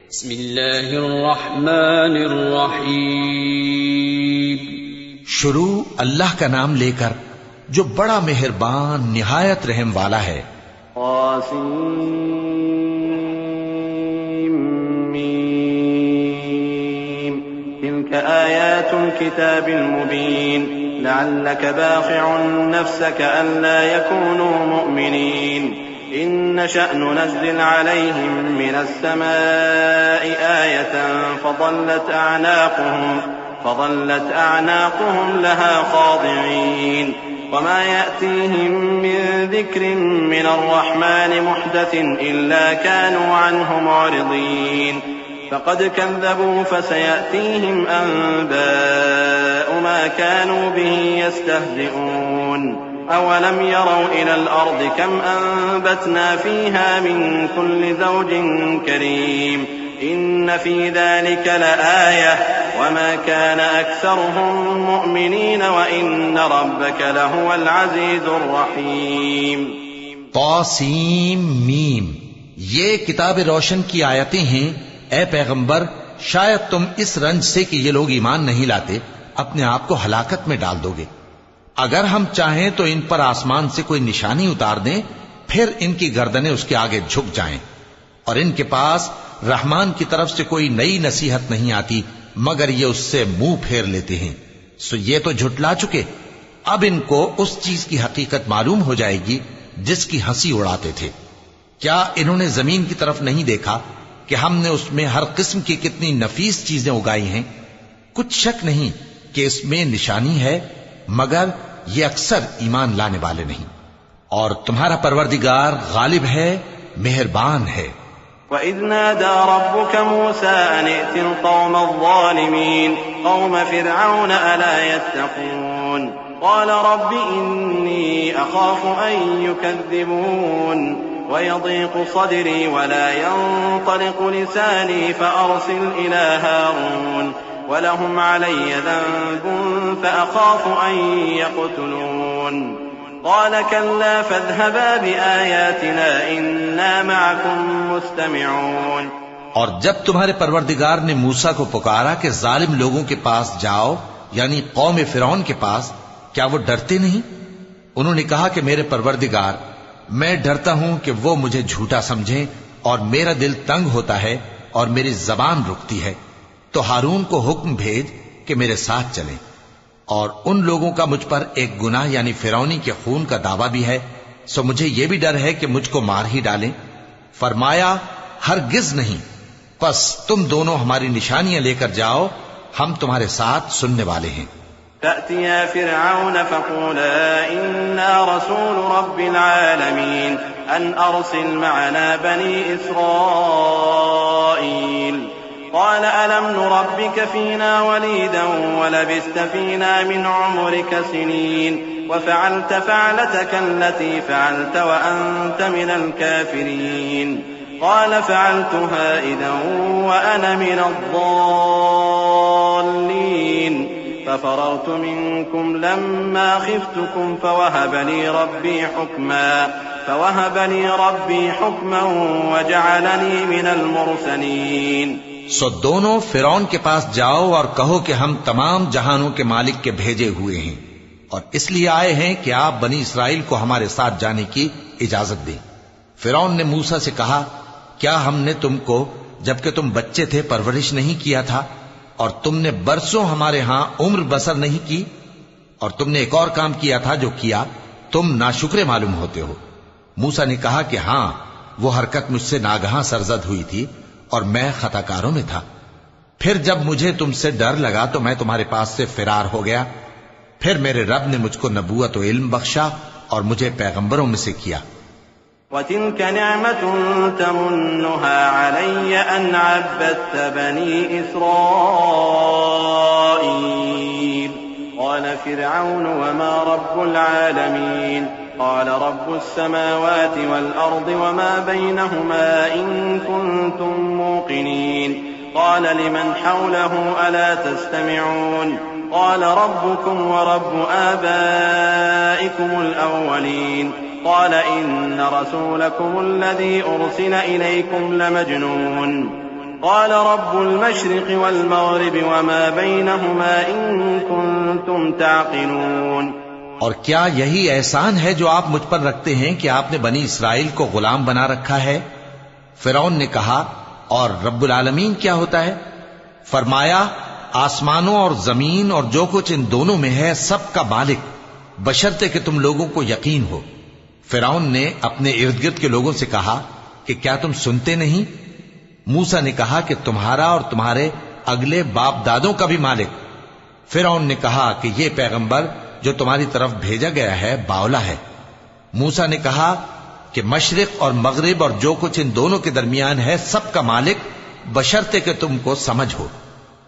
بسم اللہ الرحمن الرحیم۔ شروع اللہ کا نام لے کر جو بڑا مہربان نہایت رحم والا ہے۔ طاسیم تلك آیات الكتاب المبین لعلك باخع نفسك ألا يكونوا مؤمنين إن نشأ ننزل عليهم من السماء آية فظلت أعناقهم لها خاضعين وما يأتيهم من ذكر من الرحمن محدث إلا كانوا عنه معرضين فقد كذبوا فسيأتيهم أنباء ما كانوا به يستهزئون أولم يروا إلى الأرض كم أنبتنا فيها من كل زوج كريم إن في ذلك لآية وما كان أكثرهم مؤمنين وإن ربك لهو العزيز الرحيم۔ طاسیم میم، یہ کتاب روشن کی آیتیں ہیں۔ اے پیغمبر، شاید تم اس رنج سے کہ یہ لوگ ایمان نہیں لاتے اپنے آپ کو ہلاکت میں ڈال دو گے۔ اگر ہم چاہیں تو ان پر آسمان سے کوئی نشانی اتار دیں، پھر ان کی گردنیں اس کے آگے جھک جائیں، اور ان کے پاس رحمان کی طرف سے کوئی نئی نصیحت نہیں آتی مگر یہ اس سے منہ پھیر لیتے ہیں۔ سو یہ تو جھٹلا چکے، اب ان کو اس چیز کی حقیقت معلوم ہو جائے گی جس کی ہنسی اڑاتے تھے۔ کیا انہوں نے زمین کی طرف نہیں دیکھا کہ ہم نے اس میں ہر قسم کی کتنی نفیس چیزیں اگائی ہیں؟ کچھ شک نہیں کہ اس میں نشانی ہے، مگر یہ اکثر ایمان لانے والے نہیں۔ اور تمہارا پروردگار غالب ہے، مہربان ہے۔ وَإِذْ نَادَى رَبُّكَ مُوسَىٰ أَنِ ائْتِ الْقَوْمَ الظَّالِمِينَ قَوْمَ فِرْعَوْنَ أَلَا يَتَّقُونَ قَالَ رَبِّ إِنِّي أَخَافُ أَن يُكَذِّبُونِ وَيَضِيقُ صَدْرِي وَلَا يَنطَلِقُ لِسَانِي فَأَرْسِلْ إِلَىٰ هَارُونَ وَلَهُمْ عَلَيَّ ذَنبٌ فَأَخَافُ أَن يَقْتُلُونِ قال كلا فاذهبا بآياتنا إنا معكم مستمعون۔ اور جب تمہارے پروردگار نے موسیٰ کو پکارا کہ ظالم لوگوں کے پاس جاؤ، یعنی قوم فرعون کے پاس، کیا وہ ڈرتے نہیں؟ انہوں نے کہا کہ میرے پروردگار، میں ڈرتا ہوں کہ وہ مجھے جھوٹا سمجھیں، اور میرا دل تنگ ہوتا ہے اور میری زبان رکتی ہے، تو ہارون کو حکم بھیج کہ میرے ساتھ چلیں۔ اور ان لوگوں کا مجھ پر ایک گناہ یعنی فرعونی کے خون کا دعویٰ بھی ہے، سو مجھے یہ بھی ڈر ہے کہ مجھ کو مار ہی ڈالیں۔ فرمایا ہرگز نہیں، پس تم دونوں ہماری نشانیاں لے کر جاؤ، ہم تمہارے ساتھ سننے والے ہیں۔ فأتيا فرعون فقولا إنا رسول رب العالمين أن أرسل معنا بني إسرائيل قال ألم نربك فينا وليدا ولبثت فينا من عمرك سنين وفعلت فعلتك التي فعلت وأنت من الكافرين قال فعلتها إذا وأنا من الضالين ففررت منكم لما خفتكم فوهب لي ربي حكما وجعلني من المرسلين۔ سو دونوں فرعون کے پاس جاؤ اور کہو کہ ہم تمام جہانوں کے مالک کے بھیجے ہوئے ہیں، اور اس لیے آئے ہیں کہ آپ بنی اسرائیل کو ہمارے ساتھ جانے کی اجازت دیں۔ فرعون نے موسیٰ سے کہا، کیا ہم نے تم کو جبکہ تم بچے تھے پرورش نہیں کیا تھا، اور تم نے برسوں ہمارے ہاں عمر بسر نہیں کی؟ اور تم نے ایک اور کام کیا تھا جو کیا، تم ناشکرے معلوم ہوتے ہو۔ موسیٰ نے کہا کہ ہاں، وہ حرکت مجھ سے ناگہاں سرزد ہوئی تھی اور میں خطا کاروں میں تھا۔ پھر جب مجھے تم سے ڈر لگا تو میں تمہارے پاس سے فرار ہو گیا، پھر میرے رب نے مجھ کو نبوت و علم بخشا اور مجھے پیغمبروں میں سے کیا۔ وَتِلْكَ نِعْمَةٌ تَمُنُّهَا عَلَيَّ أَنْ عَبَّدتَّ بَنِي إِسْرَائِيلَ قَالَ فِرْعَوْنُ وَمَا رَبُّ الْعَالَمِينَ قال رب السماوات والأرض وما بينهما إن كنتم موقنين قال لمن حوله ألا تستمعون قال ربكم ورب آبائكم الأولين قال إن رسولكم الذي أرسل إليكم لمجنون قال رب المشرق والمغرب وما بينهما إن كنتم تعقلون. اور کیا یہی احسان ہے جو آپ مجھ پر رکھتے ہیں کہ آپ نے بنی اسرائیل کو غلام بنا رکھا ہے؟ فرعون نے کہا اور رب العالمین کیا ہوتا ہے؟ فرمایا آسمانوں اور زمین اور جو کچھ ان دونوں میں ہے سب کا مالک، بشرطے کہ تم لوگوں کو یقین ہو. فرعون نے اپنے ارد گرد کے لوگوں سے کہا کہ کیا تم سنتے نہیں؟ موسیٰ نے کہا کہ تمہارا اور تمہارے اگلے باپ دادوں کا بھی مالک. فرعون نے کہا کہ یہ پیغمبر جو تمہاری طرف بھیجا گیا ہے باولا ہے. موسیٰ نے کہا کہ مشرق اور مغرب اور جو کچھ ان دونوں کے درمیان ہے سب کا مالک، بشرطے کہ تم کو سمجھ ہو.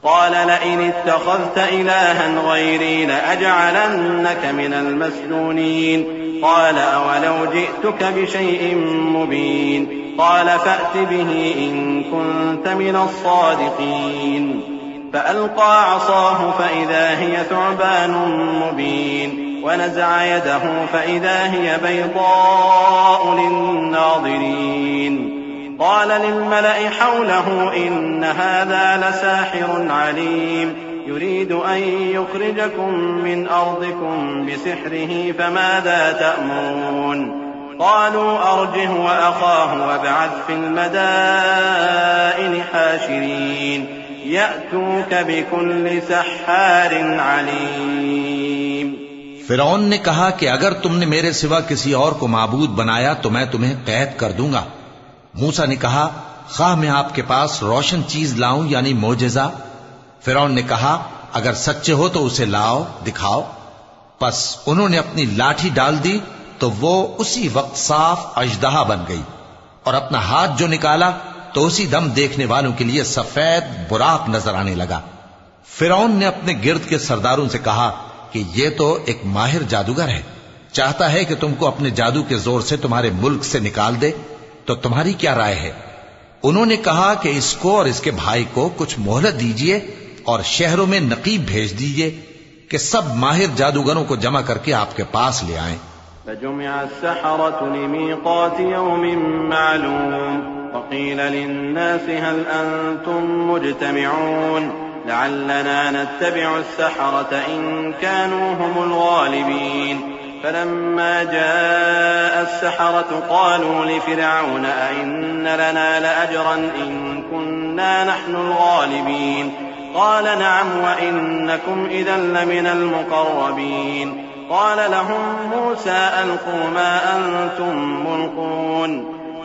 قال لئن اتخذت إلها غيري لأجعلنك من المسجونين. قال أولو جئتك بشيء مبين. قال فأت به إن كنت من الصادقين. فألقى عصاه فإذا هي ثعبان مبين. ونزع يده فإذا هي بيضاء للناظرين. قال للملأ حوله إن هذا لساحر عليم يريد أن يخرجكم من أرضكم بسحره فماذا تأمرون. قالوا أرجه وأخاه وابعث في المدائن حاشرين يأتوك بكل سحار عليم. فرعون نے کہا کہ اگر تم نے میرے سوا کسی اور کو معبود بنایا تو میں تمہیں قید کر دوں گا. موسیٰ نے کہا خواہ میں آپ کے پاس روشن چیز لاؤں یعنی معجزہ. فرعون نے کہا اگر سچے ہو تو اسے لاؤ دکھاؤ. پس انہوں نے اپنی لاٹھی ڈال دی تو وہ اسی وقت صاف اژدہا بن گئی، اور اپنا ہاتھ جو نکالا تو اسی دم دیکھنے والوں کے لیے سفید براق نظر آنے لگا. فرعون نے اپنے گرد کے سرداروں سے کہا کہ یہ تو ایک ماہر جادوگر ہے، چاہتا ہے کہ تم کو اپنے جادو کے زور سے تمہارے ملک سے نکال دے، تو تمہاری کیا رائے ہے؟ انہوں نے کہا کہ اس کو اور اس کے بھائی کو کچھ مہلت دیجئے اور شہروں میں نقیب بھیج دیجئے کہ سب ماہر جادوگروں کو جمع کر کے آپ کے پاس لے آئیں. فجمع السحرة لميقات يوم معلوم. وقيل للناس هل أنتم مجتمعون لعلنا نتبع السحرة إن كانوا هم الغالبين. فلما جاء السحرة قالوا لفرعون أئن لنا لأجرا إن كنا نحن الغالبين. قال نعم وإنكم إذا لمن المقربين. قال لهم موسى ألقوا ما أنتم ملقون.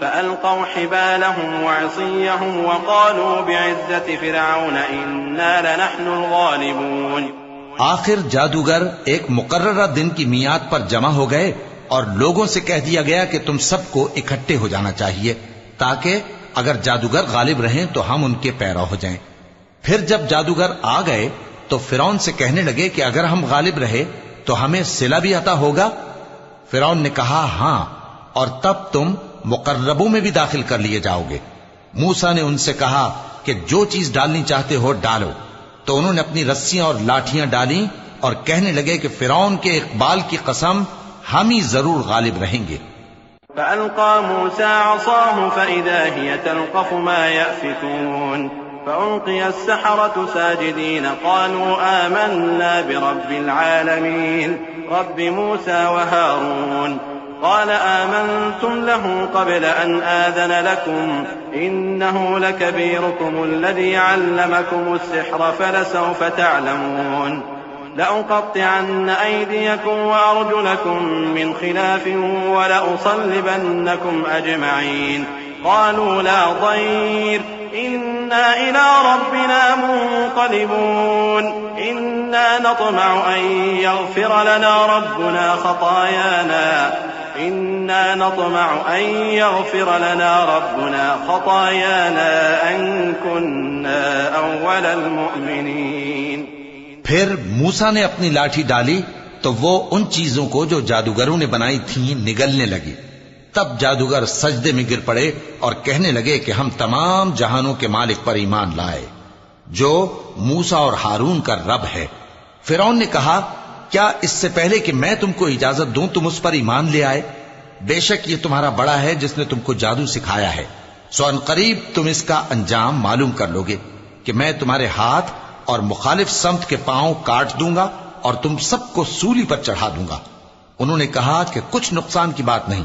فألقوا حبالهم وعصيهم وقالوا بعزة فرعون إنا لنحن الغالبون. آخر جادوگر ایک مقررہ دن کی میعاد پر جمع ہو گئے اور لوگوں سے کہہ دیا گیا کہ تم سب کو اکٹھے ہو جانا چاہیے تاکہ اگر جادوگر غالب رہیں تو ہم ان کے پیرو ہو جائیں. پھر جب جادوگر آ گئے تو فرعون سے کہنے لگے کہ اگر ہم غالب رہے تو ہمیں صلہ بھی عطا ہوگا. فرعون نے کہا ہاں، اور تب تم مقربوں میں بھی داخل کر لیے جاؤ گے. موسیٰ نے ان سے کہا کہ جو چیز ڈالنی چاہتے ہو ڈالو. تو انہوں نے اپنی رسیاں اور لاٹھیاں ڈالیں اور کہنے لگے کہ فرعون کے اقبال کی قسم ہم ہی ضرور غالب رہیں گے. فألقى موسى عصاه فإذا هي تلقف ما يأفكون. فألقي السحرة ساجدين قالوا آمنا برب العالمين رب موسى وهارون. قال آمنتم له قبل أن آذن لكم إنه لكبيركم الذي علمكم السحر فلسوف تعلمون. لأقطعن أيديكم وأرجلكم من خلاف ولأصلبنكم أجمعين. قالوا لا ضير إنا إلى ربنا منقلبون. إنا نطمع أن يغفر لنا ربنا خطايانا أن كنا أول المؤمنين. پھر موسیٰ نے اپنی لاٹھی ڈالی تو وہ ان چیزوں کو جو جادوگروں نے بنائی تھیں نگلنے لگی. تب جادوگر سجدے میں گر پڑے اور کہنے لگے کہ ہم تمام جہانوں کے مالک پر ایمان لائے جو موسیٰ اور ہارون کا رب ہے. فرعون نے کہا کیا اس سے پہلے کہ میں تم کو اجازت دوں تم اس پر ایمان لے آئے؟ بے شک یہ تمہارا بڑا ہے جس نے تم کو جادو سکھایا ہے. سو ان قریب تم اس کا انجام معلوم کر لوگے کہ میں تمہارے ہاتھ اور مخالف سمت کے پاؤں کاٹ دوں گا اور تم سب کو سولی پر چڑھا دوں گا۔ انہوں نے کہا کہ کچھ نقصان کی بات نہیں،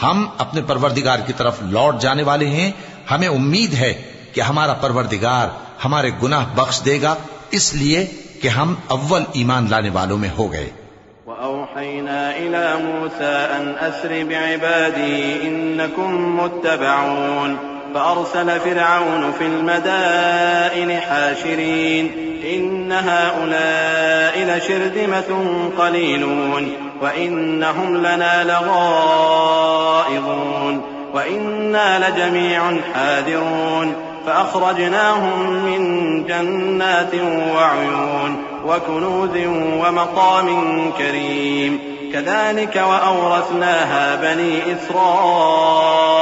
ہم اپنے پروردگار کی طرف لوٹ جانے والے ہیں، ہمیں امید ہے کہ ہمارا پروردگار ہمارے گناہ بخش دے گا، اس لیے کہ ہم اول ایمان لانے والوں میں ہو گئے۔ وأوحينا إلى موسى أن أسر بعبادي إنكم متبعون فأرسل فرعون في المدائن حاشرين إن هؤلاء لشرذمة قليلون وإنهم لنا لغائظون وإنا لجميع حاذرون فأخرجناهم من جنات وعيون وكنوز ومقام كريم كذلك وأورثناها بني إسرائيل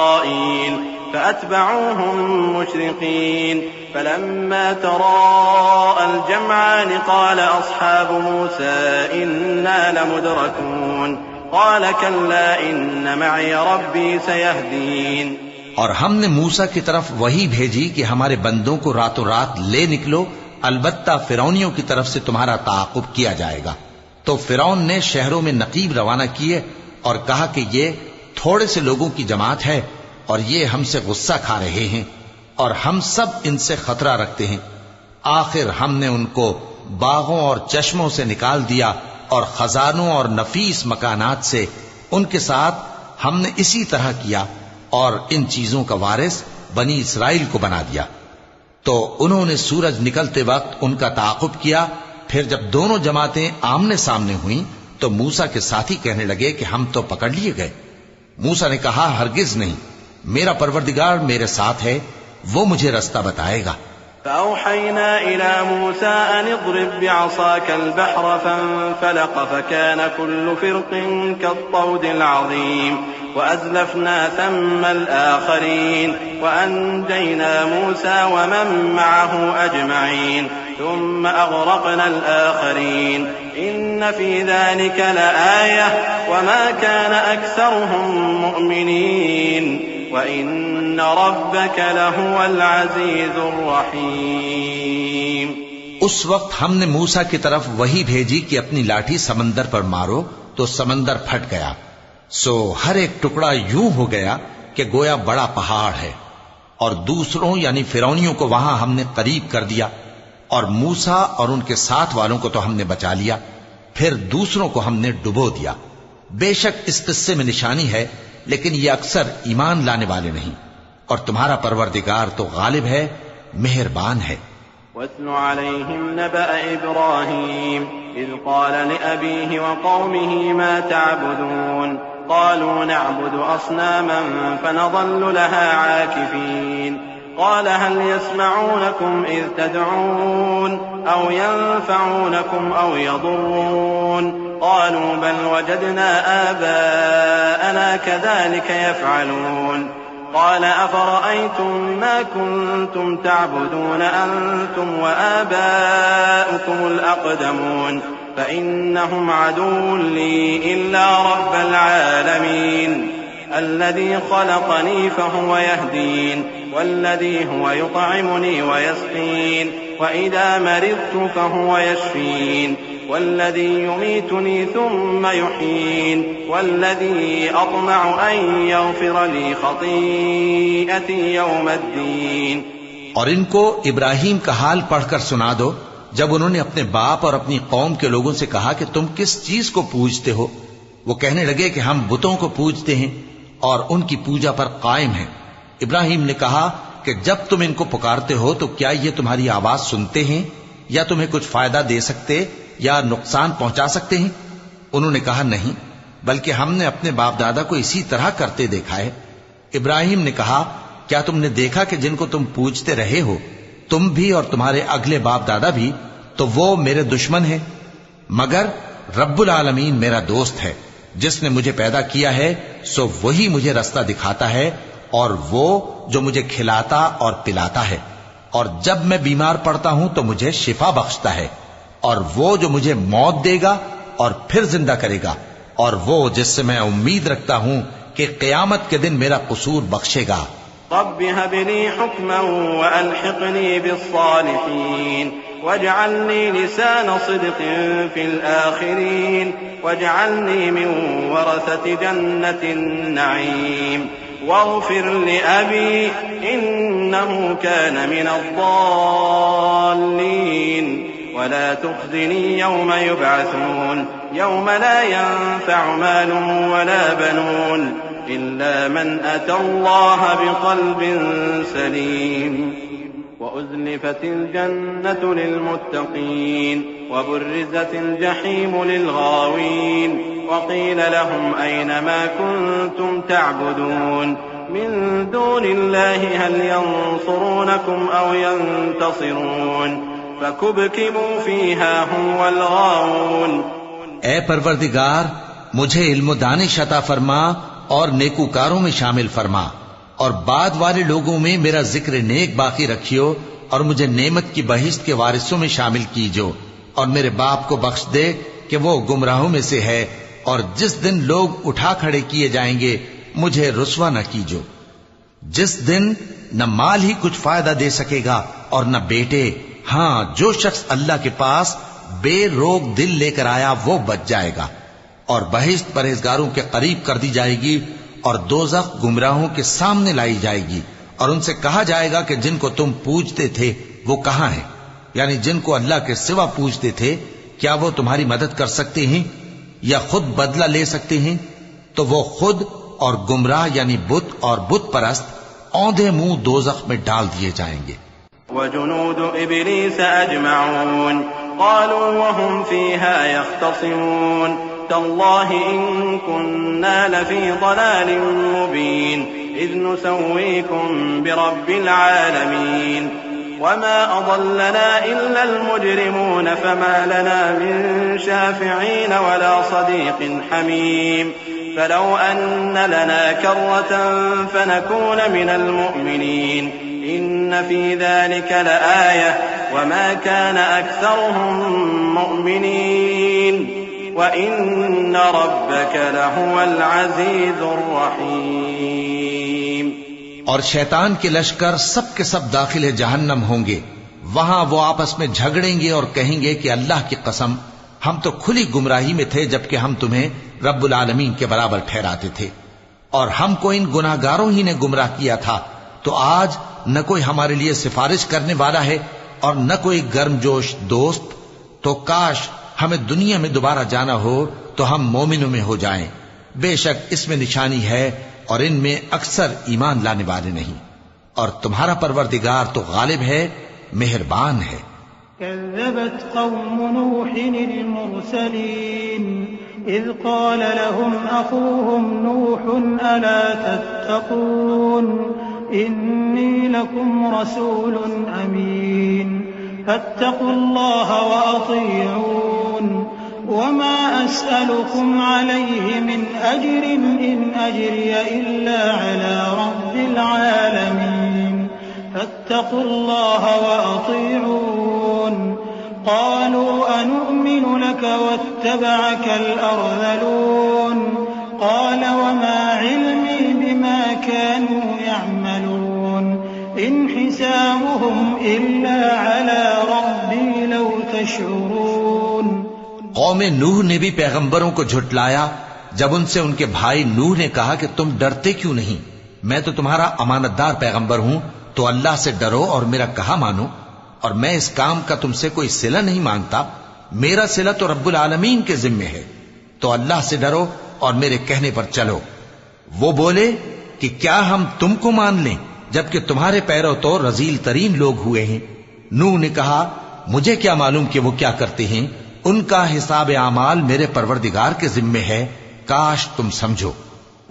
فأتبعوهم مشرقين فلما تراءى الجمعان قال أصحاب موسى إنا لمدركون قال كلا إن معي ربي سيهدين۔ اور ہم نے موسیٰ کی طرف وہی بھیجی کہ ہمارے بندوں کو راتوں رات لے نکلو، البتہ فرعونیوں کی طرف سے تمہارا تعاقب کیا جائے گا۔ تو فرعون نے شہروں میں نقیب روانہ کیے اور کہا کہ یہ تھوڑے سے لوگوں کی جماعت ہے اور یہ ہم سے غصہ کھا رہے ہیں اور ہم سب ان سے خطرہ رکھتے ہیں۔ آخر ہم نے ان کو باغوں اور چشموں سے نکال دیا اور خزانوں اور نفیس مکانات سے ان کے ساتھ ہم نے اسی طرح کیا اور ان چیزوں کا وارث بنی اسرائیل کو بنا دیا۔ تو انہوں نے سورج نکلتے وقت ان کا تعاقب کیا، پھر جب دونوں جماعتیں آمنے سامنے ہوئیں تو موسیٰ کے ساتھی کہنے لگے کہ ہم تو پکڑ لیے گئے۔ موسیٰ نے کہا ہرگز نہیں، میرا پروردگار میرے ساتھ ہے، وہ مجھے رستہ بتائے گا۔ فأوحينا إلى موسى أن اضرب بعصاك البحر فانفلق فكان كل فرق كالطود العظيم وأزلفنا ثم الآخرين وأنجينا موسى ومن معه أجمعين ثم أغرقنا الآخرين إن في ذلك لآية وما كان أكثرهم مؤمنين وَإِنَّ رَبَّكَ لَهُوَ الْعَزِيزُ الرَّحِيمُ۔ اس وقت ہم نے موسیٰ کی طرف وہی بھیجی کہ اپنی لاٹھی سمندر پر مارو تو سمندر پھٹ گیا، سو ہر ایک ٹکڑا یوں ہو گیا کہ گویا بڑا پہاڑ ہے، اور دوسروں یعنی فرعونیوں کو وہاں ہم نے قریب کر دیا، اور موسیٰ اور ان کے ساتھ والوں کو تو ہم نے بچا لیا، پھر دوسروں کو ہم نے ڈبو دیا۔ بے شک اس قصے میں نشانی ہے، لیکن یہ اکثر ایمان لانے والے نہیں، اور تمہارا پروردگار تو غالب ہے، مہربان ہے۔ وَاتْلُ عَلَيْهِمْ نَبَأَ إِبْرَاهِيمَ إِذْ قَالَ لِأَبِيهِ وَقَوْمِهِ مَا تَعْبُدُونَ قَالُوا نَعْبُدُ أَصْنَامًا فَنَظَلُّ لَهَا عَاكِفِينَ قَالَ هَلْ يَسْمَعُونَكُمْ إِذْ تَدْعُونَ أَوْ يَنفَعُونَكُمْ أَوْ يَضُرُّونَ قالوا بل وجدنا آباءنا كذلك يفعلون قال أفرأيتم ما كنتم تعبدون أنتم وآباؤكم الأقدمون فإنهم عدو لي إلا رب العالمين الذي خلقني فهو يهدين والذي هو يطعمني ويسقين وإذا مرضت فهو يشفين والذي يميتني ثم يحيين والذي أطمع أن يغفر لي خطيئتي يوم الدين۔ اور ان کو ابراہیم کا حال پڑھ کر سنا دو جب انہوں نے اپنے باپ اور اپنی قوم کے لوگوں سے کہا کہ تم کس چیز کو پوجتے ہو؟ وہ کہنے لگے کہ ہم بتوں کو پوجتے ہیں اور ان کی پوجا پر قائم ہیں۔ ابراہیم نے کہا کہ جب تم ان کو پکارتے ہو تو کیا یہ تمہاری آواز سنتے ہیں یا تمہیں کچھ فائدہ دے سکتے یا نقصان پہنچا سکتے ہیں؟ انہوں نے کہا نہیں، بلکہ ہم نے اپنے باپ دادا کو اسی طرح کرتے دیکھا ہے۔ ابراہیم نے کہا کیا تم نے دیکھا کہ جن کو تم پوجتے رہے ہو تم بھی اور تمہارے اگلے باپ دادا بھی، تو وہ میرے دشمن ہیں، مگر رب العالمین میرا دوست ہے، جس نے مجھے پیدا کیا ہے سو وہی مجھے رستہ دکھاتا ہے، اور وہ جو مجھے کھلاتا اور پلاتا ہے، اور جب میں بیمار پڑتا ہوں تو مجھے شفا بخشتا ہے، اور وہ جو مجھے موت دے گا اور پھر زندہ کرے گا، اور وہ جس سے میں امید رکھتا ہوں کہ قیامت کے دن میرا قصور بخشے گا، رب هب لي حكما وألحقني بالصالحين واجعلني لسان صدق في الآخرين واجعلني من ورثة جنة النعيم واغفر لأبي إنه كان من الضالين ولا تخزني يوم يبعثون يوم لا ينفع مال ولا بنون إلا من أتى الله بقلب سليم وأزلفت الجنة للمتقين وبرزت الجحيم للغاوين وقيل لهم أين ما كنتم تعبدون من دون الله هل ينصرونكم أو ينتصرون فكبكبوا فيها هم والغاوون. اے پروردگار مجھے علم و دانش عطا فرما اور نیکوکاروں میں شامل فرما اور بعد والے لوگوں میں میرا ذکر نیک باقی رکھیو اور مجھے نعمت کی بہشت کے وارثوں میں شامل کیجو اور میرے باپ کو بخش دے کہ وہ گمراہوں میں سے ہے اور جس دن لوگ اٹھا کھڑے کیے جائیں گے مجھے رسوا نہ کیجو جس دن نہ مال ہی کچھ فائدہ دے سکے گا اور نہ بیٹے ہاں جو شخص اللہ کے پاس بے روک دل لے کر آیا وہ بچ جائے گا اور بہشت پرہیزگاروں کے قریب کر دی جائے گی اور دوزخ گمراہوں کے سامنے لائی جائے گی اور ان سے کہا جائے گا کہ جن کو تم پوجتے تھے وہ کہاں ہیں یعنی جن کو اللہ کے سوا پوجتے تھے کیا وہ تمہاری مدد کر سکتے ہیں یا خود بدلہ لے سکتے ہیں تو وہ خود اور گمراہ یعنی بت اور بت پرست اوندھے منہ دوزخ میں ڈال دیے جائیں گے. وجنود إبليس أجمعون قالوا وهم فيها يختصمون تالله إن كنا لفي ضلال مبين إذ نسويكم برب العالمين وما أضلنا إلا المجرمون فما لنا من شافعين ولا صديق حميم فلو أن لنا كرة فنكون من المؤمنين إن في ذلك لآية وما كان أكثرهم مؤمنين وإن ربك لهو العزيز الرحيم. اور شیطان کے لشکر سب کے سب داخل جہنم ہوں گے وہاں وہ آپس میں جھگڑیں گے اور کہیں گے کہ اللہ کی قسم ہم تو کھلی گمراہی میں تھے جبکہ ہم تمہیں رب العالمین کے برابر ٹھہراتے تھے اور ہم کو ان گناہگاروں ہی نے گمراہ کیا تھا تو آج نہ کوئی ہمارے لیے سفارش کرنے والا ہے اور نہ کوئی گرم جوش دوست تو کاش ہمیں دنیا میں دوبارہ جانا ہو تو ہم مومنوں میں ہو جائیں بے شک اس میں نشانی ہے اور ان میں اکثر ایمان لانے والے نہیں اور تمہارا پروردگار تو غالب ہے مہربان ہے. كذبت قوم نوح المرسلين إذ قال لهم أخوهم نوح ألا تتقون إني لكم رسول أمين فاتقوا الله وأطيعون وما أسألكم عليه من أجر إن أجري إلا على رب العالمين فاتقوا الله وأطيعون. قالوا أنؤمن لك واتبعك الأرذلون قال وما علمي بما كانوا يعملون إن حسابهم إلا على ربي لو تشعرون. قوم نوح نے بھی پیغمبروں کو جھٹلایا جب ان سے ان کے بھائی نوح نے کہا کہ تم ڈرتے کیوں نہیں میں تو تمہارا امانت دار پیغمبر ہوں تو اللہ سے ڈرو اور میرا کہا مانو اور میں اس کام کا تم سے کوئی صلہ نہیں مانگتا میرا صلہ تو رب العالمین کے ذمے ہے تو اللہ سے ڈرو اور میرے کہنے پر چلو. وہ بولے کہ کیا ہم تم کو مان لیں جبکہ تمہارے پیرو تو رذیل ترین لوگ ہوئے ہیں. نوح نے کہا مجھے کیا معلوم کہ وہ کیا کرتے ہیں ان کا حساب اعمال میرے پروردگار کے ذمے ہے کاش تم سمجھو.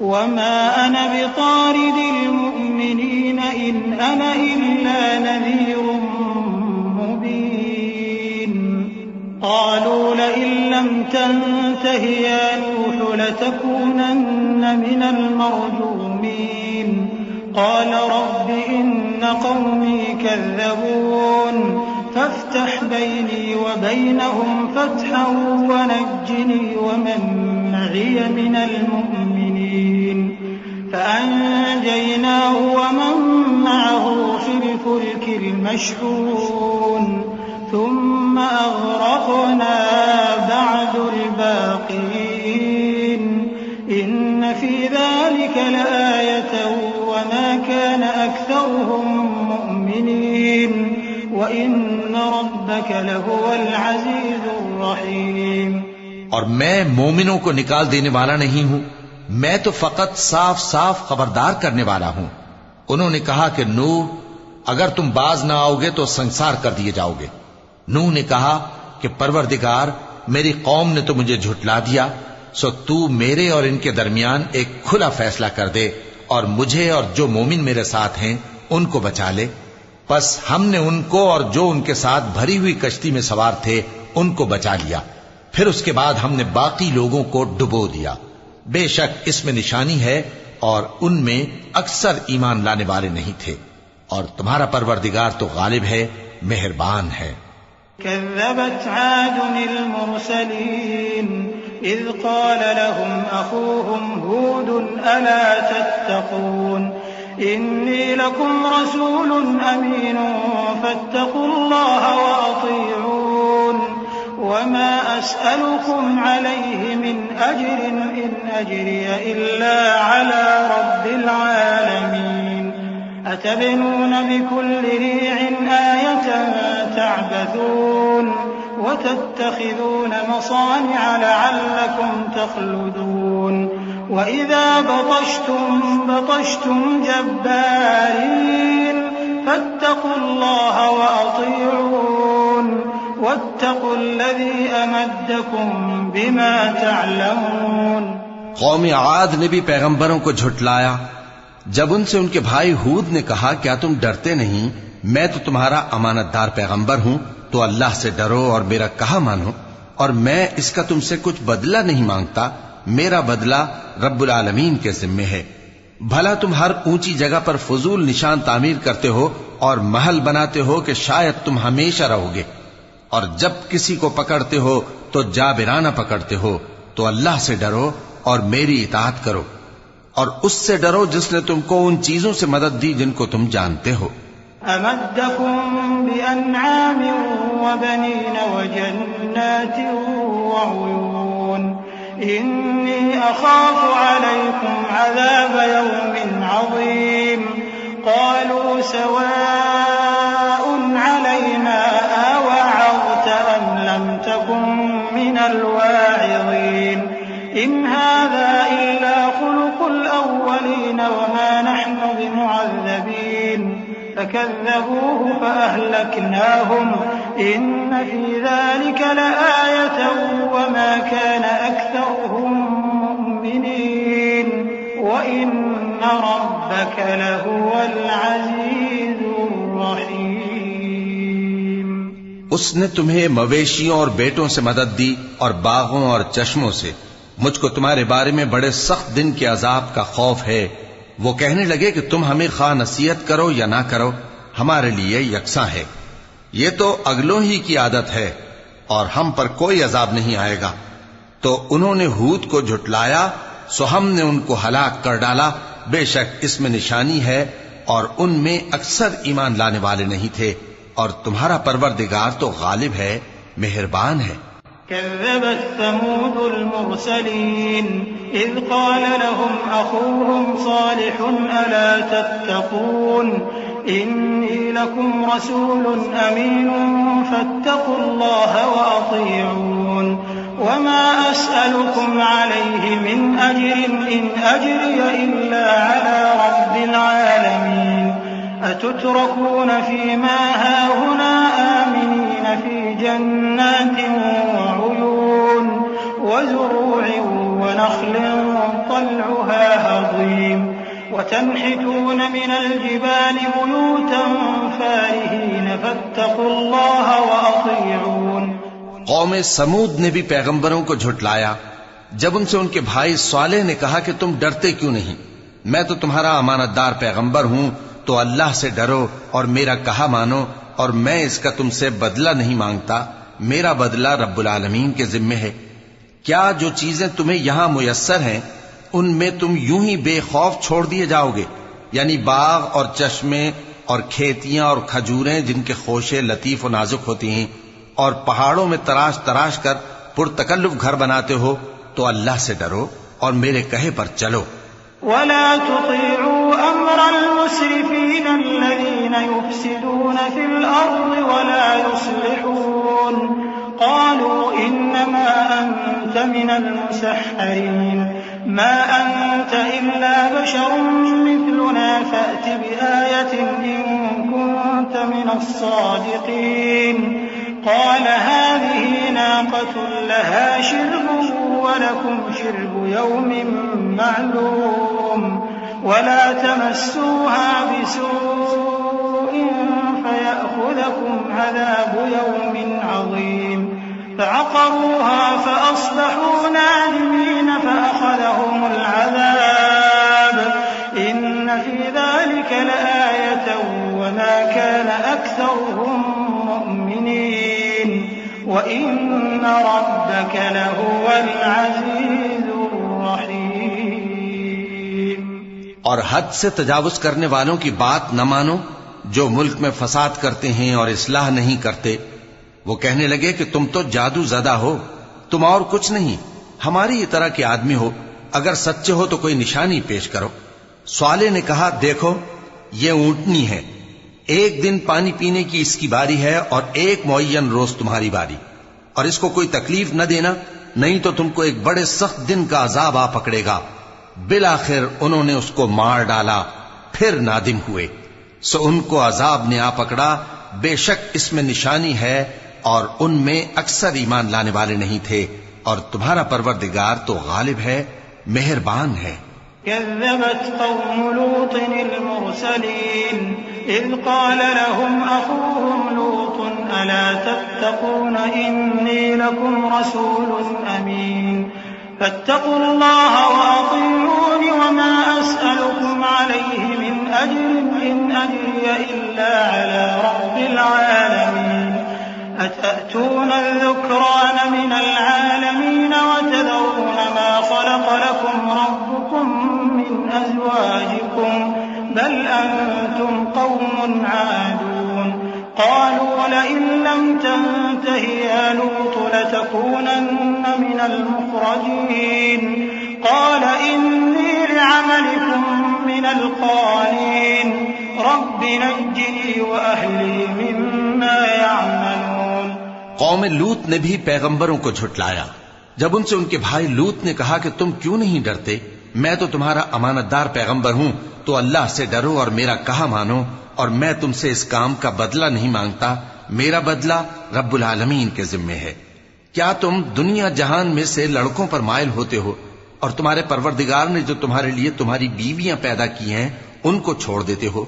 وما أنا بطارد المؤمنين إن أنا إلا نذير مبين. قالوا لئن لم تنته يا نوح لتكونن من المرجومين. قال رب إن قومي كذبون فافتح بيني وبينهم فتحا ونجني ومن معي من المؤمنين. فأنجيناه ومن معه في الفلك المشحون ثم أغرقنا بعد الباقين إن في ذلك لآية وما كان أكثرهم مؤمنين وإن ربك لهو العزيز الرحيم۔ اور میں مومنوں کو نکال دینے والا نہیں ہوں، میں تو فقط صاف صاف خبردار کرنے والا ہوں۔ انہوں نے کہا کہ نوح اگر تم باز نہ آؤ گے تو سنسار کر دیے جاؤ گے۔ نوح نے کہا کہ پروردگار، میری قوم نے تو مجھے جھٹلا دیا، سو تو میرے اور ان کے درمیان ایک کھلا فیصلہ کر دے اور مجھے اور جو مومن میرے ساتھ ہیں ان کو بچا لے۔ پس ہم نے ان کو اور جو ان کے ساتھ بھری ہوئی کشتی میں سوار تھے ان کو بچا لیا، پھر اس کے بعد ہم نے باقی لوگوں کو ڈبو دیا۔ بے شک اس میں نشانی ہے اور ان میں اکثر ایمان لانے والے نہیں تھے، اور تمہارا پروردگار تو غالب ہے، مہربان ہے۔ كذبت عاد المرسلين إذ قال لهم أخوهم هود ألا تتقون إني لكم رسول أمين فاتقوا الله وأطيعون وما أسألكم عليه من أجر إن أجري إلا على رب العالمين أتبنون بكل ريع آية تعبثون وتتخذون مصانع لعلكم تخلدون وإذا بطشتم جبارين فاتقوا الله وأطيعون واتقوا الذي أمدكم بما تعلمون۔ قوم عاد نے بھی پیغمبروں کو جھٹلایا جب ان سے ان کے بھائی ہود نے کہا کیا تم ڈرتے نہیں، میں تو تمہارا امانت دار پیغمبر ہوں، تو اللہ سے ڈرو اور میرا کہا مانو، اور میں اس کا تم سے کچھ بدلہ نہیں مانگتا، میرا بدلہ رب العالمین کے ذمے ہے۔ بھلا تم ہر اونچی جگہ پر فضول نشان تعمیر کرتے ہو اور محل بناتے ہو کہ شاید تم ہمیشہ رہو گے، اور جب کسی کو پکڑتے ہو تو جابرانہ پکڑتے ہو، تو اللہ سے ڈرو اور میری اطاعت کرو، اور اس سے ڈرو جس نے تم کو ان چیزوں سے مدد دی جن کو تم جانتے ہو۔ أمدكم بأنعام وبنين وجنات وعيون إني أخاف عليكم عذاب يوم عظيم قالوا سواء علينا أوعظت أم لم تكن من الواعظين إن هذا إلا خلق الأولين وما نحن بمعذبين فكذبوه فأهلكناهم إن في ذلك لآية وما كان أكثرهم مؤمنين وإن ربك لهو العزيز الرحيم۔ اس نے تمہیں مویشیوں اور بیٹوں سے مدد دی اور باغوں اور چشموں سے، مجھ کو تمہارے بارے میں بڑے سخت دن کے عذاب کا خوف ہے۔ وہ کہنے لگے کہ تم ہمیں خواہ نصیحت کرو یا نہ کرو ہمارے لیے یکساں ہے، یہ تو اگلوں ہی کی عادت ہے اور ہم پر کوئی عذاب نہیں آئے گا۔ تو انہوں نے ہود کو جھٹلایا، سو ہم نے ان کو ہلاک کر ڈالا، بے شک اس میں نشانی ہے اور ان میں اکثر ایمان لانے والے نہیں تھے، اور تمہارا پروردگار تو غالب ہے، مہربان ہے۔ كذبت ثمود المرسلين إذ قال لهم أخوهم صالح ألا تتقون إني لكم رسول أمين فاتقوا الله وأطيعون وما أسألكم عليه من أجر إن أجري إلا على رب العالمين أتتركون فيما هاهنا آمنين في جنات وعيون وزروع ونخل طلعها هضيم وتنحتون من الجبال بيوتا فارهين فاتقوا الله وأطيعون۔ قوم سمود نے بھی پیغمبروں کو جھٹلایا جب ان سے ان کے بھائی صالح نے کہا کہ تم ڈرتے کیوں نہیں، میں تو تمہارا امانت دار پیغمبر ہوں، تو اللہ سے ڈرو اور میرا کہا مانو، اور میں اس کا تم سے بدلہ نہیں مانگتا، میرا بدلہ رب العالمین کے ذمے ہے۔ کیا جو چیزیں تمہیں یہاں میسر ہیں ان میں تم یوں ہی بے خوف چھوڑ دیے جاؤ گے، یعنی باغ اور چشمے اور کھیتیاں اور کھجوریں جن کے خوشے لطیف و نازک ہوتی ہیں، اور پہاڑوں میں تراش تراش کر پرتکلف گھر بناتے ہو، تو اللہ سے ڈرو اور میرے کہے پر چلو۔ ولا تطيعوا أمر المسرفين الذين يفسدون في الأرض ولا يصلحون قالوا إنما أنت من المسحرين ما أنت إلا بشر مثلنا فأت بآية إن كنت من الصادقين قال هذه ناقة لها شرب ولكم شرب يوم معلوم ولا تمسوها بسوء فيأخذكم عذاب يوم عظيم فعقروها فأصبحوا نادمين فأخذهم العذاب إن في ذلك لآية وما كان أكثرهم مؤمنين وإن ربك لهو العزيز الرحيم۔ اور حد سے تجاوز کرنے والوں کی بات نہ مانو جو ملک میں فساد کرتے ہیں اور اصلاح نہیں کرتے۔ وہ کہنے لگے کہ تم تو جادو زدہ ہو، تم اور کچھ نہیں، ہماری طرح کے آدمی ہو، اگر سچے ہو تو کوئی نشانی پیش کرو۔ صالح نے کہا دیکھو یہ اونٹنی ہے، ایک دن پانی پینے کی اس کی باری ہے اور ایک معین روز تمہاری باری، اور اس کو کوئی تکلیف نہ دینا نہیں تو تم کو ایک بڑے سخت دن کا عذاب آ پکڑے گا۔ بالآخر انہوں نے اس کو مار ڈالا، پھر نادم ہوئے، سو ان کو عذاب نے آ پکڑا، بے شک اس میں نشانی ہے اور ان میں اکثر ایمان لانے والے نہیں تھے، اور تمہارا پروردگار تو غالب ہے، مہربان ہے۔ كذبت قوم لوط المرسلين إذ قال لهم أخوهم لوط ألا تتقون إني لكم رسول أمين فاتقوا الله وأطيعون وما أسألكم عليه من أجر إن أجري إلا على رب العالمين أتأتون الذكران من العالمين وتذرون ما خلق لكم ربكم من أزواجكم بل أنتم قوم عادون قالوا لئن لم تنته يا لوط لتكونن من المخرجين قال إني لعملكم من القالين رب نجني وأهلي مما يعملون۔ قوم لوط نے بھی پیغمبروں کو جھٹلایا۔ جب ان سے ان کے بھائی لوط نے کہا کہ تم کیوں نہیں ڈرتے، میں تو تمہارا امانت دار پیغمبر ہوں، تو اللہ سے ڈرو اور میرا کہا مانو، اور میں تم سے اس کام کا بدلہ نہیں مانگتا، میرا بدلہ رب العالمین کے ذمے ہے۔ کیا تم دنیا جہان میں سے لڑکوں پر مائل ہوتے ہو اور تمہارے پروردگار نے جو تمہارے لیے تمہاری بیویاں پیدا کی ہیں ان کو چھوڑ دیتے ہو؟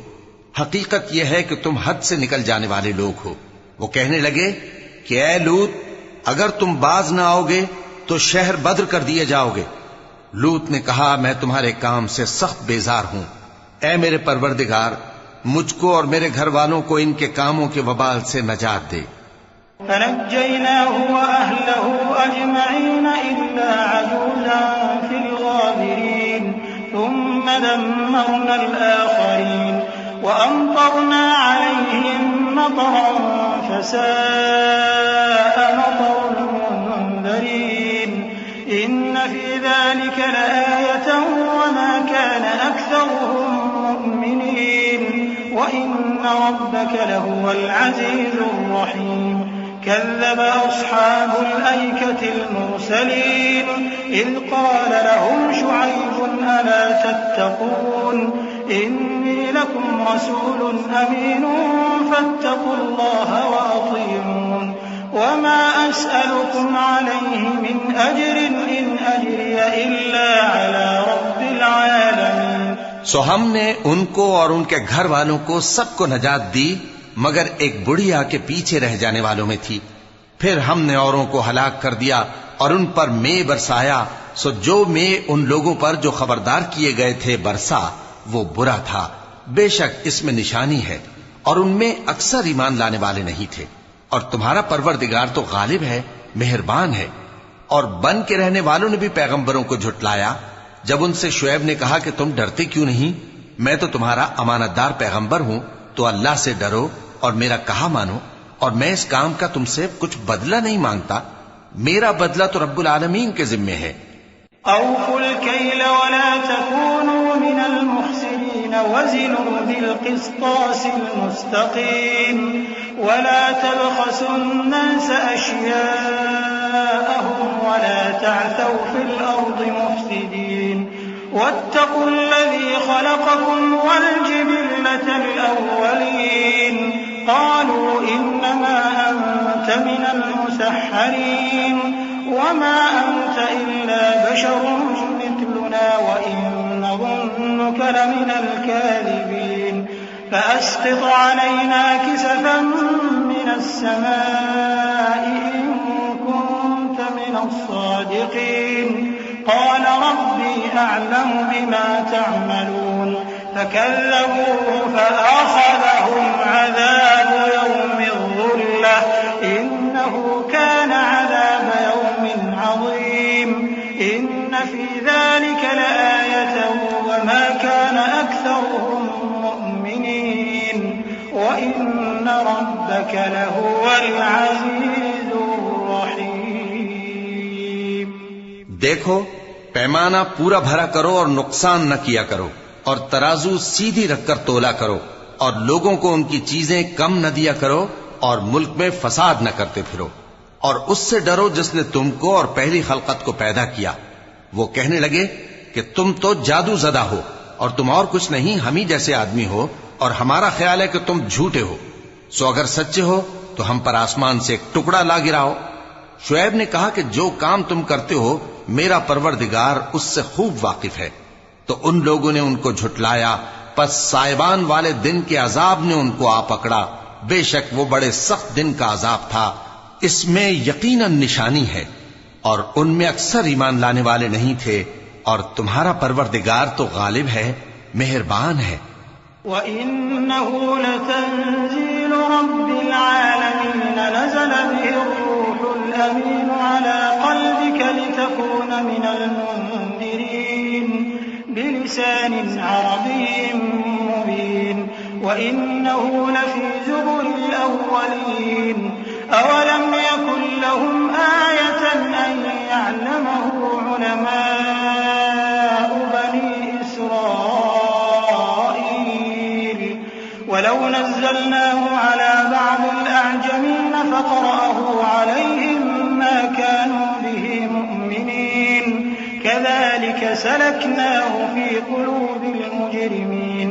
حقیقت یہ ہے کہ تم حد سے نکل جانے والے لوگ ہو۔ وہ کہنے لگے کہ اے لوط اگر تم باز نہ آؤ گے تو شہر بدر کر دیے جاؤ گے۔ لوط نے کہا میں تمہارے کام سے سخت بیزار ہوں، اے میرے پروردگار مجھ کو اور میرے گھر والوں کو ان کے کاموں کے وبال سے نجات دے۔ فنجيناه وأهله أجمعين إلا عجوزا في الغابرين ثم دمرنا الآخرين وأمطرنا عليهم مطرا فساء مطر المنذرين إن في ذلك لآية وما كان أكثرهم مؤمنين وإن ربك لهو العزيز الرحيم كذب أصحاب الأيكة المرسلين إذ قال لهم شعيب ألا تتقون إني لكم رسول أمين فاتقوا الله وأطيعون وما أسألكم عليه من أجر إن أجري إلا على رب العالمين۔ سو ہم نے ان کو اور ان کے گھر والوں کو سب کو نجات دی مگر ایک بڑھیا کے پیچھے رہ جانے والوں میں تھی۔ پھر ہم نے اوروں کو ہلاک کر دیا اور ان پر مے برسایا، سو جو مے ان لوگوں پر جو خبردار کیے گئے تھے برسا وہ برا تھا۔ بے شک اس میں نشانی ہے اور ان میں اکثر ایمان لانے والے نہیں تھے، اور تمہارا پروردگار تو غالب ہے، مہربان ہے۔ اور بن کے رہنے والوں نے بھی پیغمبروں کو جھٹلایا، جب ان سے شعیب نے کہا کہ تم ڈرتے کیوں نہیں، میں تو تمہارا امانت دار پیغمبر ہوں، تو اللہ سے ڈرو اور میرا کہا مانو، اور میں اس کام کا تم سے کچھ بدلہ نہیں مانگتا، میرا بدلہ تو رب العالمین کے ذمے ہے۔ أوفوا الكيل ولا تكونوا من المخسرين وزنوا بالقسطاس المستقيم ولا تبخسوا الناس أشياءهم ولا تعثوا في الأرض مفسدين واتقوا الذي خلقكم والجبلة الأولين قالوا إنما أنت من المسحرين وما أنت إلا بشر مثلنا وإن نظنك لمن الكاذبين فأسقط علينا كسفا من السماء إن كنت من الصادقين قال ربي أعلم بما تعملون فكذبوه فأخذهم عذاب يوم الظلة إنه كان عذاب يوم عظيم إن في ذلك لآية وما كان أكثرهم مؤمنين وإن ربك لهو العزيز الرحيم۔ دیکھو، پیمانہ پورا بھرا کرو اور نقصان نہ کیا کرو، اور ترازو سیدھی رکھ کر تولا کرو، اور لوگوں کو ان کی چیزیں کم نہ دیا کرو، اور ملک میں فساد نہ کرتے پھرو، اور اس سے ڈرو جس نے تم کو اور پہلی خلقت کو پیدا کیا۔ وہ کہنے لگے کہ تم تو جادو زدہ ہو، اور تم اور کچھ نہیں، ہم ہی جیسے آدمی ہو، اور ہمارا خیال ہے کہ تم جھوٹے ہو، سو اگر سچے ہو تو ہم پر آسمان سے ایک ٹکڑا لا گراؤ۔ شعیب نے کہا کہ جو کام تم کرتے ہو میرا پروردگار اس سے خوب واقف ہے۔ تو ان لوگوں نے ان کو جھٹلایا، پس سائبان والے دن کے عذاب نے ان کو آ پکڑا، بے شک وہ بڑے سخت دن کا عذاب تھا، اس میں یقیناً نشانی ہے، اور ان میں اکثر ایمان لانے والے نہیں تھے، اور تمہارا پروردگار تو غالب ہے، مہربان ہے۔ وَإِنَّهُ لَتَنزِيلُ رَبِّ الْعَالَمِينَ نَزَلَ بِهِ الرُّوحُ الْأَمِينُ عَلَى قَلْبِكَ لِتَكُونَ مِنَ الْمُنذِرِينَ بِلِسَانٍ عَرَبِيٍّ مُبِينٍ وَإِنَّهُ لَفِي زُبُرِ الْأَوَّلِينَ أَوَلَمْ يَكُنْ لَهُمْ آيَةً أَنْ يَعْلَمَهُ عُلَمَاءُ بَنِي إِسْرَائِيلَ وَلَوْ نَزَّلْنَاهُ عَلَى بَعْضِ الْأَعْجَمِينَ فَقَرَأَهُ عَلَيْهِمْ مَا كَانُوا بِهِ مُؤْمِنِينَ كَذَلِكَ سَلَكْنَاهُ فِي قُلُوبِ الْمُجْرِمِينَ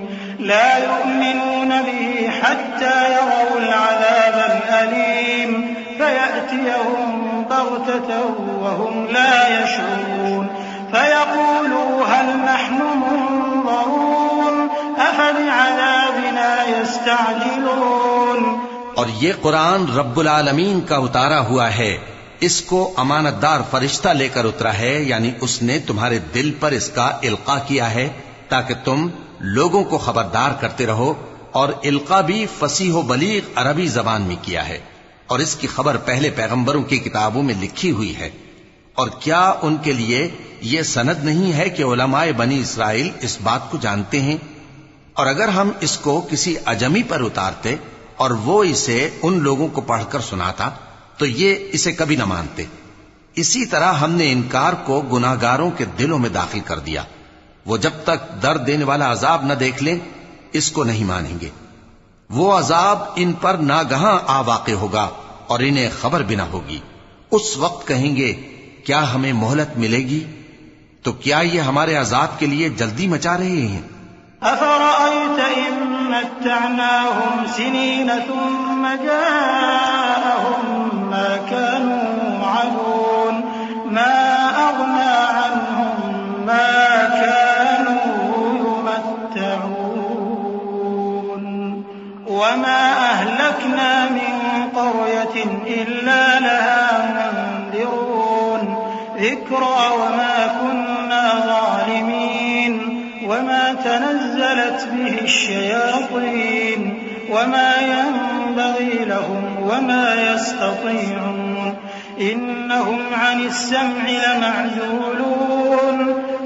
لَا يُؤْمِنُونَ بِهِ حَتَّى يَرَوْا الْعَذَابَ الْأَلِيمَ فَيَأْتِيَهُم بَغْتَةً وَهُمْ لَا يَشْعُرُونَ فَيَقُولُوا هَلْ نَحْنُ مُنظَرُونَ أَفَبِعَذَابِنَا يَسْتَعْجِلُونَ۔ اور یہ قرآن رب العالمین کا اتارا ہوا ہے، اس کو امانت دار فرشتہ لے کر اترا ہے، یعنی اس نے تمہارے دل پر اس کا القاء کیا ہے تاکہ تم لوگوں کو خبردار کرتے رہو، اور القاء بھی فصیح و بلیغ عربی زبان میں کیا ہے، اور اس کی خبر پہلے پیغمبروں کی کتابوں میں لکھی ہوئی ہے۔ اور کیا ان کے لیے یہ سند نہیں ہے کہ علماء بنی اسرائیل اس بات کو جانتے ہیں؟ اور اگر ہم اس کو کسی اجمی پر اتارتے اور وہ اسے ان لوگوں کو پڑھ کر سناتا تو یہ اسے کبھی نہ مانتے۔ اسی طرح ہم نے انکار کو گناہگاروں کے دلوں میں داخل کر دیا، وہ جب تک درد دینے والا عذاب نہ دیکھ لیں اس کو نہیں مانیں گے۔ وہ عذاب ان پر ناگہاں آ واقع ہوگا اور انہیں خبر بھی نہ ہوگی۔ اس وقت کہیں گے کیا ہمیں مہلت ملے گی؟ تو کیا یہ ہمارے عذاب کے لیے جلدی مچا رہے ہیں؟ أَفَرَأَيْتَ إِن مَّتَّعْنَاهُمْ سِنِينَ ثُمَّ جَاءَهُم مَّا كَانُوا يُوعَدُونَ مَا أَغْنَىٰ عَنْهُم مَّا كَانُوا يُمَتَّعُونَ وَمَا أَهْلَكْنَا مِن قَرْيَةٍ إِلَّا لَهَا مُنذِرُونَ ذِكْرَىٰ وَمَا كُنَّا ظَالِمِينَ وما تنزلت به الشياطين وما ينبغي لهم وما يستطيعون إنهم عن السمع لمعزولون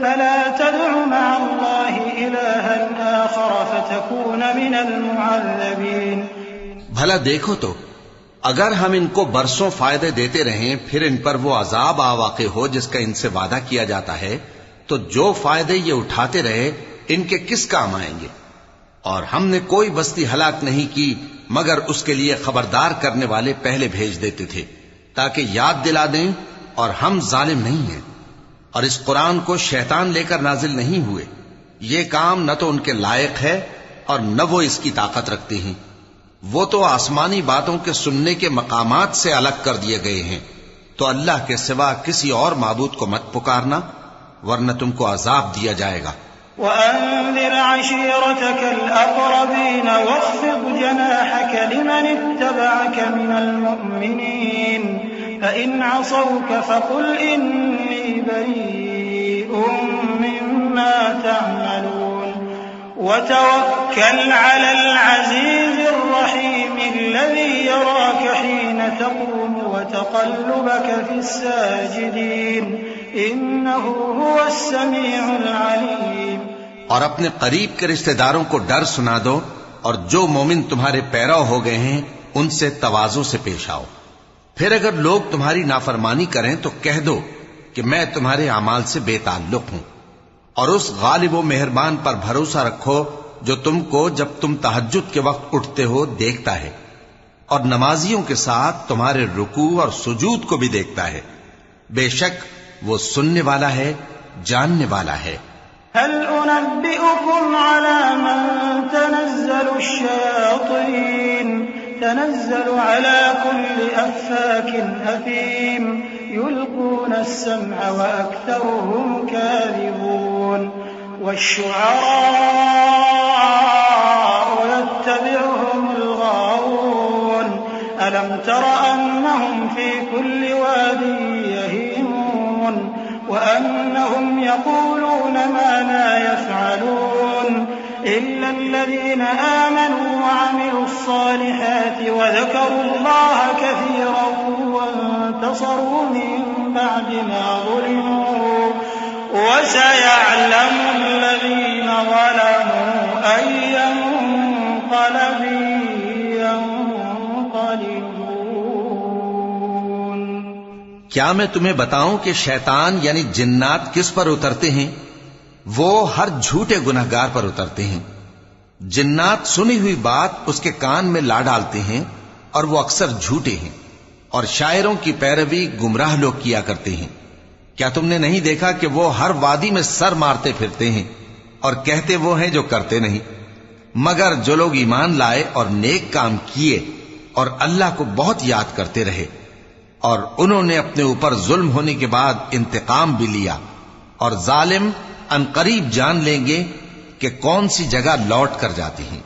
فلا تدع مع الله إلها آخر فتكون من المعذبين. بھلا دیکھو تو اگر ہم ان کو برسوں فائدے دیتے رہیں پھر ان پر وہ عذاب آ واقع ہو جس کا ان سے وعدہ کیا جاتا ہے تو جو فائدے یہ اٹھاتے رہے ان کے کس کام آئیں گے؟ اور ہم نے کوئی بستی ہلاک نہیں کی مگر اس کے لیے خبردار کرنے والے پہلے بھیج دیتے تھے تاکہ یاد دلا دیں، اور ہم ظالم نہیں ہیں. اور اس قرآن کو شیطان لے کر نازل نہیں ہوئے. یہ کام نہ تو ان کے لائق ہے اور نہ وہ اس کی طاقت رکھتے ہیں. وہ تو آسمانی باتوں کے سننے کے مقامات سے الگ کر دیے گئے ہیں. تو اللہ کے سوا کسی اور معبود کو مت پکارنا ورنہ تم کو عذاب دیا جائے گا. وأنذر عشيرتك الأقربين واخفض جناحك لمن اتبعك من المؤمنين فإن عصوك فقل إني بريء مما تعملون وتوكل على العزيز الرحيم الذي يراك حين تقوم وتقلبك في الساجدين إنه هو السميع العليم. اور اپنے قریب کے رشتہ داروں کو ڈر سنا دو، اور جو مومن تمہارے پیرو ہو گئے ہیں ان سے تواضع سے پیش آؤ. پھر اگر لوگ تمہاری نافرمانی کریں تو کہہ دو کہ میں تمہارے اعمال سے بے تعلق ہوں، اور اس غالب و مہربان پر بھروسہ رکھو جو تم کو جب تم تہجد کے وقت اٹھتے ہو دیکھتا ہے، اور نمازیوں کے ساتھ تمہارے رکوع اور سجود کو بھی دیکھتا ہے. بے شک وہ سننے والا ہے، جاننے والا ہے. هل أنبئكم على من تنزل الشياطين تنزل على كل أفاك أثيم يلقون السمع وأكثرهم كاذبون والشعراء يتبعهم الغاوون ألم تر أنهم في كل واد يهيمون وأنهم يقولون ما لا يفعلون إلا الذين آمنوا وعملوا الصالحات وذكروا الله كثيرا وانتصروا من بعد ما ظلموا وسيعلم الذين ظلموا أي منقلب ينقلبون. کیا میں تمہیں بتاؤں کہ شیطان یعنی جنات کس پر اترتے ہیں؟ وہ ہر جھوٹے گنہگار پر اترتے ہیں. جنات سنی ہوئی بات اس کے کان میں لا ڈالتے ہیں اور وہ اکثر جھوٹے ہیں، اور شاعروں کی پیروی گمراہ لوگ کیا کرتے ہیں. کیا تم نے نہیں دیکھا کہ وہ ہر وادی میں سر مارتے پھرتے ہیں اور کہتے وہ ہیں جو کرتے نہیں؟ مگر جو لوگ ایمان لائے اور نیک کام کیے اور اللہ کو بہت یاد کرتے رہے اور انہوں نے اپنے اوپر ظلم ہونے کے بعد انتقام بھی لیا، اور ظالم انقریب جان لیں گے کہ کون سی جگہ لوٹ کر جاتی ہیں.